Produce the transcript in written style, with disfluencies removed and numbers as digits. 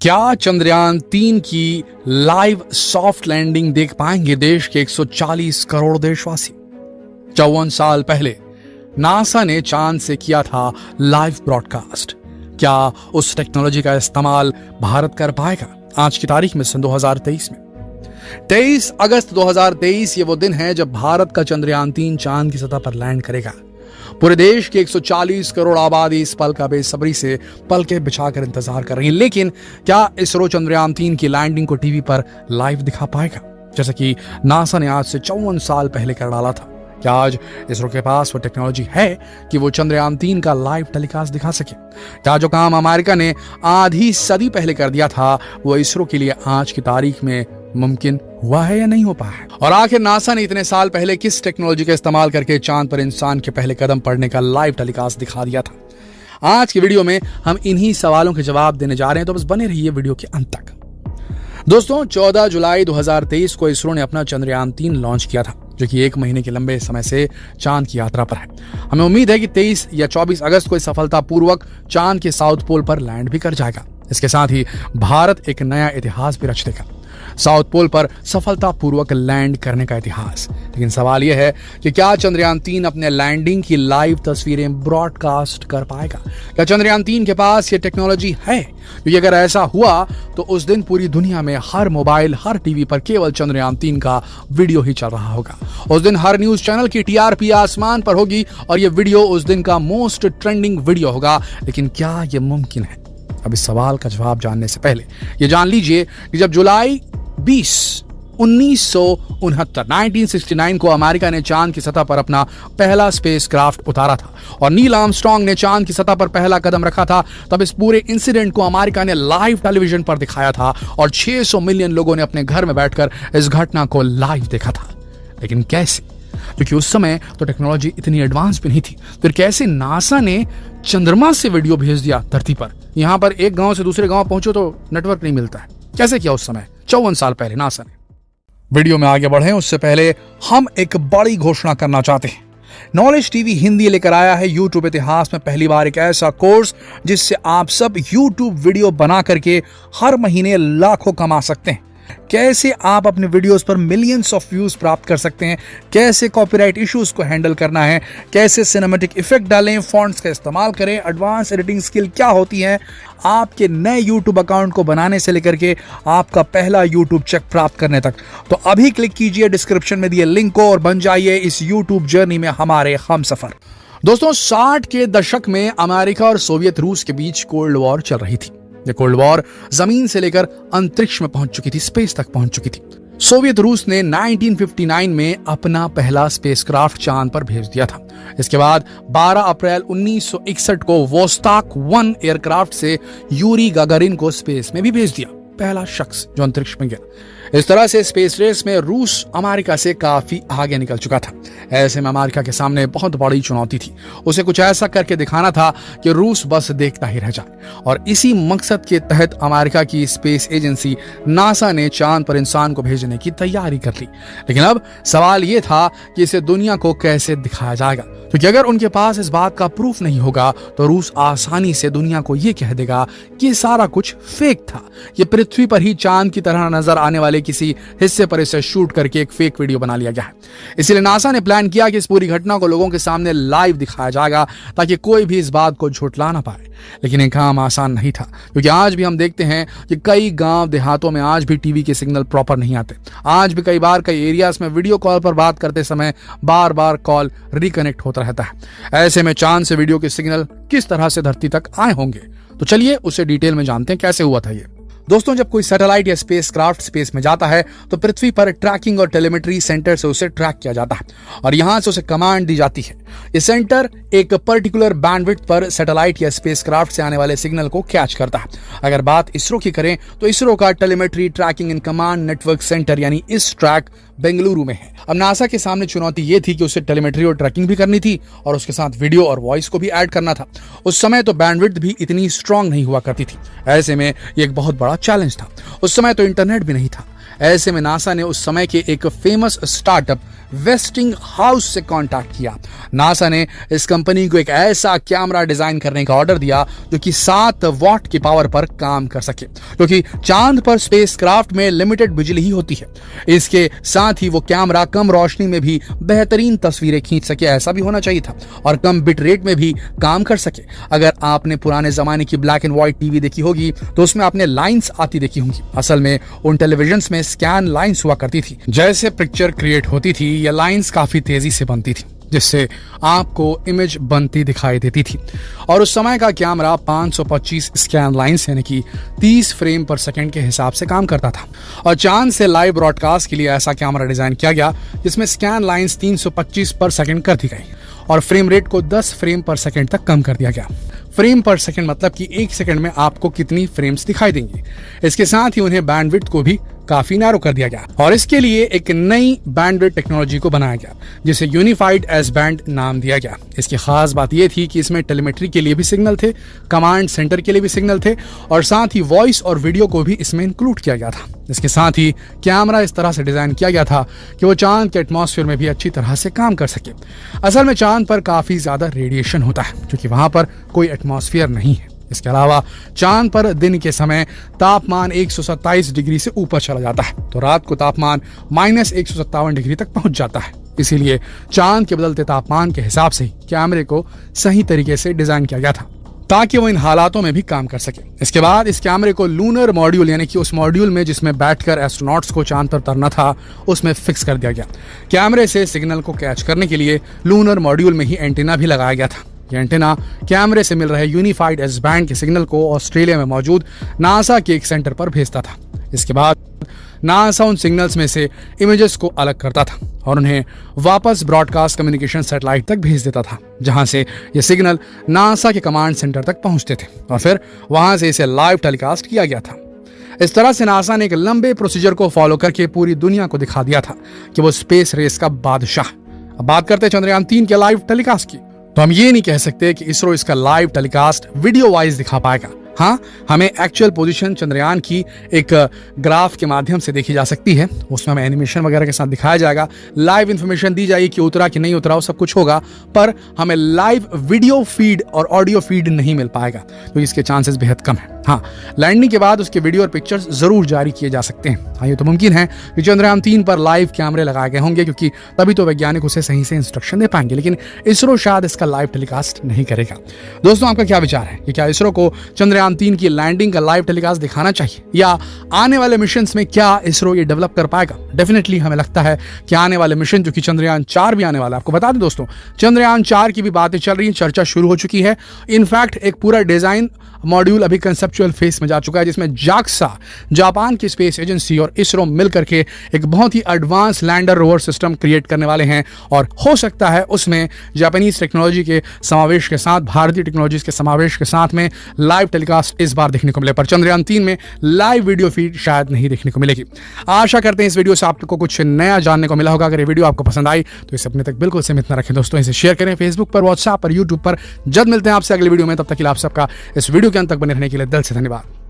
क्या चंद्रयान-3 की live soft landing देख पाएंगे देश के 140 करोड़ देशवासी? 54 साल पहले नासा ने चांद से किया था लाइव ब्रॉडकास्ट। क्या उस टेक्नोलॉजी का इस्तेमाल भारत कर पाएगा आज की तारीख में, सन 2023 में? 23 अगस्त 2023 ये वो दिन है जब भारत का चंद्रयान-3 चांद की सतह पर लैंड करेगा। पूरे देश की 140 करोड़ आबादी इस पल का बेसब्री से पलकें बिछाकर इंतजार कर रही है। लेकिन क्या इसरो चंद्रयान-3 की लैंडिंग को टीवी पर लाइव दिखा पाएगा, जैसे कि नासा ने आज से 54 साल पहले कर डाला था? क्या आज इसरो के पास वो टेक्नोलॉजी है कि वो चंद्रयान-3 का लाइव टेलीकास्ट दिखा सके? क्या जो काम अमेरिका ने आधी सदी पहले कर दिया था वो इसरो के लिए आज की तारीख में मुमकिन हुआ है या नहीं हो पाया है? और आखिर नासा ने इतने साल पहले किस टेक्नोलॉजी का इस्तेमाल करके चांद पर इंसान के पहले कदम पड़ने का लाइव टेलीकास्ट दिखा दिया था? आज की वीडियो में हम इन्हीं सवालों के जवाब देने जा रहे हैं, तो बस बने रहिए वीडियो के अंत तक। दोस्तों, 14 जुलाई 2023 को इसरो ने अपना चंद्रयान-3 लॉन्च किया था, जो कि 1 महीने के लंबे समय से चांद की यात्रा पर है। हमें उम्मीद है कि 23 या 24 अगस्त को सफलतापूर्वक चांद के साउथ पोल पर लैंड भी कर जाएगा। इसके साथ ही भारत एक नया इतिहास भी रच देगा, साउथ पोल पर सफलतापूर्वक लैंड करने का इतिहास। लेकिन सवाल यह है कि क्या चंद्रयान-3 अपने लैंडिंग की लाइव तस्वीरें ब्रॉडकास्ट कर पाएगा? क्या चंद्रयान-3 के पास यह टेक्नोलॉजी है? क्योंकि अगर ऐसा हुआ तो उस दिन पूरी दुनिया में हर मोबाइल, हर टीवी पर केवल चंद्रयान-3 का वीडियो ही चल रहा होगा। उस दिन हर न्यूज चैनल की टीआरपी आसमान पर होगी और यह वीडियो उस दिन का मोस्ट ट्रेंडिंग वीडियो होगा। लेकिन क्या यह मुमकिन है? अब इस सवाल का जवाब जानने से पहले ये जान लीजिए कि जब जुलाई 20, 1969 को अमेरिका ने चांद की सतह पर अपना पहला स्पेसक्राफ्ट उतारा था और नील आर्मस्ट्रांग ने चांद की सतह पर पहला कदम रखा था, तब इस पूरे इंसिडेंट को अमेरिका ने लाइव टेलीविजन पर दिखाया था और 600 मिलियन लोगों ने अपने घर में बैठकर इस घटना को लाइव देखा था। लेकिन कैसे? क्योंकि उस समय तो टेक्नोलॉजी इतनी एडवांस भी नहीं थी। फिर कैसे नासा ने चंद्रमा से वीडियो भेज दिया धरती पर? यहां पर एक गांव से दूसरे गांव पहुंचो तो नेटवर्क नहीं मिलता है। कैसे किया उस समय 54 साल पहले नासा ने? वीडियो में आगे बढ़े उससे पहले हम एक बड़ी घोषणा करना चाहते हैं। नॉलेज टीवी हिंदी लेकर आया है यूट्यूब इतिहास में पहली बार एक ऐसा कोर्स जिससे आप सब यूट्यूब वीडियो बना करके हर महीने लाखों कमा सकते हैं। कैसे आप अपने वीडियोस पर मिलियंस ऑफ व्यूज प्राप्त कर सकते हैं, कैसे कॉपीराइट इश्यूज को हैंडल करना है, कैसे सिनेमैटिक इफेक्ट डालें, फॉन्ट्स का इस्तेमाल करें, एडवांस एडिटिंग स्किल क्या होती है, आपके नए यूट्यूब अकाउंट को बनाने से लेकर के आपका पहला यूट्यूब चेक प्राप्त करने तक। तो अभी क्लिक कीजिए डिस्क्रिप्शन में दिए लिंक को और बन जाइए इस यूट्यूब जर्नी में हमारे हमसफर। दोस्तों, 60 के दशक में अमेरिका और सोवियत रूस के बीच कोल्ड वॉर चल रही थी। ये कोल्ड वॉर जमीन से लेकर अंतरिक्ष में पहुंच चुकी थी, स्पेस तक पहुंच चुकी थी। सोवियत रूस ने 1959 में अपना पहला स्पेसक्राफ्ट चांद पर भेज दिया था। इसके बाद 12 अप्रैल 1961 को वोस्टॉक 1 एयरक्राफ्ट से यूरी गागारिन को स्पेस में भी भेज दिया, पहला शख्स जो अंतरिक्ष में गया। इस तरह से स्पेस रेस में रूस अमेरिका से काफी आगे निकल चुका था। ऐसे में अमेरिका के सामने बहुत बड़ी चुनौती थी। उसे कुछ ऐसा करके दिखाना था कि रूस बस देखता ही रह जाए। और इसी मकसद के तहत अमेरिका की स्पेस एजेंसी नासा ने चांद पर इंसान को भेजने की तैयारी कर ली। लेकिन अब सवाल यह था कि इसे दुनिया को कैसे दिखाया जाएगा, क्योंकि अगर उनके पास इस बात का प्रूफ नहीं होगा तो रूस आसानी से दुनिया को यह कह देगा कि सारा कुछ फेक था, ये पृथ्वी पर ही चांद की तरह नजर आने वाले किसी हिस्से पर इसे शूट करके एक फेक वीडियो बना लिया गया है। इसलिए नासा ने प्लान किया कि इस पूरी घटना को लोगों के सामने लाइव दिखाया जाएगा ताकि कोई भी इस बात को झुठला ना पाए। लेकिन ये काम आसान नहीं था, क्योंकि आज भी हम देखते हैं कि कई गांव देहातों में आज भी टीवी के सिग्नल प्रॉपर नहीं आते। आज भी कई बार कई एरियाज में वीडियो कॉल पर बात करते समय बार बार कॉल रिकनेक्ट होता रहता है। ऐसे में चांद से वीडियो के सिग्नल किस तरह से धरती तक आए होंगे, तो चलिए उसे डिटेल में जानते हैं कैसे हुआ था ये। दोस्तों, जब कोई सैटेलाइट या स्पेसक्राफ्ट स्पेस में जाता है तो पृथ्वी पर ट्रैकिंग और टेलीमेट्री सेंटर से उसे ट्रैक किया जाता है और यहां से उसे कमांड दी जाती है। ये सेंटर एक पर्टिकुलर बैंडविड्थ पर सैटेलाइट या स्पेसक्राफ्ट से आने वाले सिग्नल को कैच करता है। अगर बात इसरो की करें तो इसरो का telemetry tracking and command network centre यानी ISTRAC बेंगलुरु में है। अब नासा के सामने चुनौती यह थी कि उसे टेलीमेट्री और ट्रैकिंग भी करनी थी और उसके साथ वीडियो और वॉइस को भी ऐड करना था। उस समय तो बैंडविड्थ भी इतनी स्ट्रांग नहीं हुआ करती थी। ऐसे में ये एक बहुत बड़ा चैलेंज था। उस समय तो इंटरनेट भी नहीं था। ऐसे में नासा ने उस समय के एक फेमस स्टार्टअप वेस्टिंग हाउस से कांटेक्ट किया। नासा ने इस कंपनी को एक ऐसा कैमरा डिजाइन करने का ऑर्डर दिया जो कि 7 वॉट की पावर पर काम कर सके, क्योंकि चांद पर स्पेसक्राफ्ट में लिमिटेड बिजली ही होती है। इसके साथ ही वो कैमरा कम रोशनी में भी बेहतरीन तस्वीरें खींच सके, ऐसा भी होना चाहिए था, और कम बिट रेट में भी काम कर सके। अगर आपने पुराने जमाने की ब्लैक एंड व्हाइट टीवी देखी होगी तो उसमें आपने लाइंस आती देखी होंगी। असल में उन टेलीविजन्स में स्कैन लाइंस हुआ करती थी। जैसे पिक्चर क्रिएट होती थी, ये लाइंस काफी तेजी से बनती थी, जिससे आपको इमेज बनती दिखाई देती थी। और उस समय का कैमरा 525 स्कैन लाइंस यानी कि 30 फ्रेम पर सेकंड के हिसाब से काम करता था। और चांद से लाइव ब्रॉडकास्ट के लिए ऐसा कैमरा डिजाइन किया गया जिसमें स्कैन लाइंस 325 पर सेकंड कर दी गई और फ्रेम रेट को 10 फ्रेम पर सेकंड तक कम कर दिया गया। फ्रेम पर सेकंड मतलब कि 1 सेकंड में आपको कितनी फ्रेम्स दिखाई देंगी। इसके साथ ही उन्हें बैंडविड्थ को भी काफी नैरो कर दिया गया और इसके लिए एक नई बैंडविड्थ टेक्नोलॉजी को बनाया गया जिसे यूनिफाइड एस बैंड नाम दिया गया। इसकी खास बात यह थी कि इसमें टेलीमेट्री के लिए भी सिग्नल थे, कमांड सेंटर के लिए भी सिग्नल थे और साथ ही वॉइस और वीडियो को भी इसमें इंक्लूड किया गया था। इसके साथ ही कैमरा इस तरह से डिजाइन किया गया था कि वो चांद के एटमॉस्फेयर में भी अच्छी तरह से काम कर सके। असल में चांद पर काफी ज्यादा रेडिएशन होता है क्योंकि वहां पर कोई एटमॉस्फेयर नहीं है। इसके अलावा चांद पर दिन के समय तापमान 127 डिग्री से ऊपर चला जाता है तो रात को तापमान -157 डिग्री तक पहुंच जाता है। इसीलिए चांद के बदलते तापमान के हिसाब से कैमरे को सही तरीके से डिजाइन किया गया था ताकि वो इन हालातों में भी काम कर सके। इसके बाद इस कैमरे को लूनर मॉड्यूल यानी कि उस मॉड्यूल में जिसमें बैठकर एस्ट्रोनॉट्स को चांद पर उतरना था उसमें फिक्स कर दिया गया। कैमरे से सिग्नल को कैच करने के लिए लूनर मॉड्यूल में ही एंटीना भी लगाया गया था। यह एंटीना कैमरे से मिल रहे यूनिफाइड एस बैंड के सिग्नल को ऑस्ट्रेलिया में मौजूद नासा के एक सेंटर पर भेजता था। इसके बाद नासा उन सिग्नल्स में से इमेजेस को अलग करता था और उन्हें वापस ब्रॉडकास्ट कम्युनिकेशन सैटेलाइट तक भेज देता था, जहां से ये सिग्नल नासा के कमांड सेंटर तक पहुंचते थे और फिर वहां से इसे लाइव टेलीकास्ट किया गया था। इस तरह से नासा ने एक लंबे प्रोसीजर को फॉलो करके पूरी दुनिया को दिखा दिया था कि वो स्पेस रेस का बादशाह। अब बात करते हैं चंद्रयान 3 के लाइव टेलीकास्ट की, तो हम ये नहीं कह सकते कि इसरो इसका लाइव टेलीकास्ट वीडियो वाइज दिखा पाएगा। हाँ, हमें एक्चुअल पोजीशन चंद्रयान की एक ग्राफ के माध्यम से देखी जा सकती है। उसमें हमें एनिमेशन वगैरह के साथ दिखाया जाएगा, लाइव इन्फॉर्मेशन दी जाएगी कि उतरा कि नहीं उतरा, वो सब कुछ होगा, पर हमें लाइव वीडियो फीड और ऑडियो फीड नहीं मिल पाएगा तो इसके चांसेस बेहद कम है। हाँ, लैंडिंग के बाद उसके वीडियो और पिक्चर्स जरूर जारी किए जा सकते हैं। हाँ, ये तो मुमकिन है कि चंद्रयान 3 पर लाइव कैमरे लगाए गए होंगे क्योंकि तभी तो वैज्ञानिक उसे सही से इंस्ट्रक्शन दे पाएंगे, लेकिन इसरो शायद इसका लाइव टेलीकास्ट नहीं करेगा। दोस्तों, आपका क्या विचार है कि क्या इसरो को चंद्रयान 3 की लैंडिंग का लाइव टेलीकास्ट दिखाना चाहिए या आने वाले मिशन में क्या इसरो ये डेवलप कर पाएगा? डेफिनेटली हमें लगता है कि आने वाले मिशन जो कि चंद्रयान 4 भी आने वाला है। आपको बता दें दोस्तों, चंद्रयान 4 की भी बातें चल रही हैं, चर्चा शुरू हो चुकी है। इनफैक्ट एक पूरा डिजाइन मॉड्यूल अभी कंसेप्चुअल फेज में जा चुका है जिसमें जाक्सा, जापान की स्पेस एजेंसी और इसरो मिलकर के एक बहुत ही advance lander rover system create करने वाले हैं और हो सकता है उसमें जापानीज टेक्नोलॉजी के समावेश के साथ, भारतीय टेक्नोलॉजीज के समावेश के साथ में लाइव टेलीकास्ट इस बार देखने को मिले, पर चंद्रयान 3 में लाइव वीडियो फीड शायद नहीं देखने को मिलेगी। आशा करते हैं इस वीडियो से आपको कुछ नया जानने को मिला होगा। अगर ये वीडियो आपको पसंद आई तो इसे अपने तक बिल्कुल सीमित न रखें दोस्तों, इसे शेयर करें फेसबुक पर, व्हाट्सएप पर, यूट्यूब पर। जल्द मिलते हैं आपसे अगले वीडियो में, तब तक के लिए आप सबका इस वीडियो के अंत तक बने रहने के लिए दिल से धन्यवाद।